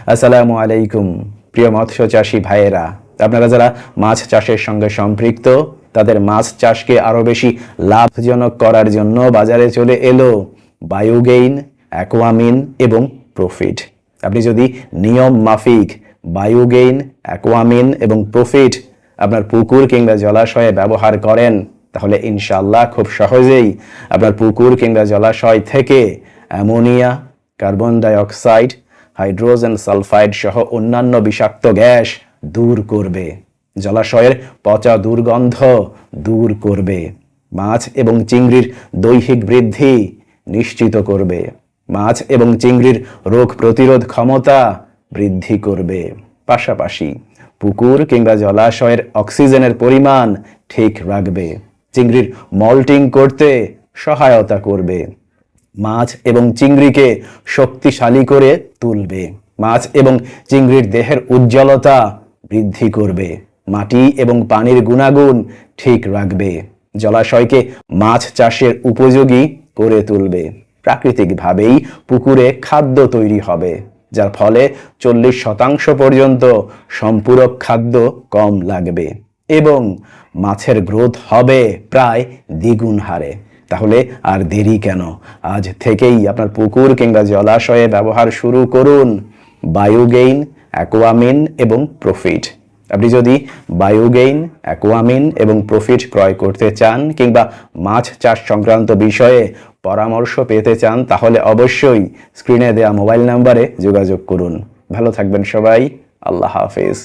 আসসালামু আলাইকুম প্রিয় মৎস্য চাষী ভাইয়েরা, আপনারা যারা মাছ চাষের সঙ্গে সম্পৃক্ত তাদের মাছ চাষকে আরো বেশি লাভজনক করার জন্য বাজারে চলে এলো বায়োগেইন, অ্যাকোয়ামিন এবং প্রফিট। আপনি যদি নিয়ম মাফিক বায়োগেইন, অ্যাকোয়ামিন এবং প্রফিট আপনার পুকুর কিংবা জলাশয়ে ব্যবহার করেন তাহলে ইনশাআল্লাহ খুব সহজেই আপনার পুকুর কিংবা জলাশয় থেকে ammonia, carbon dioxide, hydrogen sulphide সহ অন্যান্য বিষাক্ত গ্যাস দূর করবে, জলাশয়ের পচা দুর্গন্ধ দূর করবে, মাছ এবং চিংড়ির দৈহিক বৃদ্ধি নিশ্চিত করবে, মাছ এবং চিংড়ির রোগ প্রতিরোধ ক্ষমতা বৃদ্ধি করবে, পাশাপাশি পুকুর কিংবা জলাশয়ের অক্সিজেনের পরিমাণ ঠিক রাখবে, চিংড়ির মল্টিং করতে সহায়তা করবে, মাছ এবং চিংড়িকে শক্তিশালী করে তুলবে, মাছ এবং চিংড়ির দেহের উজ্জ্বলতা বৃদ্ধি করবে, মাটি এবং পানির গুণাগুণ ঠিক রাখবে, জলাশয়কে মাছ চাষের উপযোগী করে তুলবে। প্রাকৃতিকভাবেই পুকুরে খাদ্য তৈরি হবে, যার ফলে 40% পর্যন্ত সম্পূরক খাদ্য কম লাগবে এবং মাছের গ্রোথ হবে প্রায় দ্বিগুণ হারে। তাহলে আর দেরি কেন? আজ থেকেই আপনার পুকুর কিংবা জলাশয়ে ব্যবহার শুরু করুন বায়োগেইন, অ্যাকোয়ামিন এবং প্রফিট। আপনি যদি বায়োগেইন, অ্যাকোয়ামিন এবং প্রফিট ক্রয় করতে চান কিংবা মাছ চাষ সংক্রান্ত বিষয়ে পরামর্শ পেতে চান তাহলে অবশ্যই স্ক্রিনে দেওয়া মোবাইল নাম্বারে যোগাযোগ করুন। ভালো থাকবেন সবাই। আল্লাহ হাফেজ।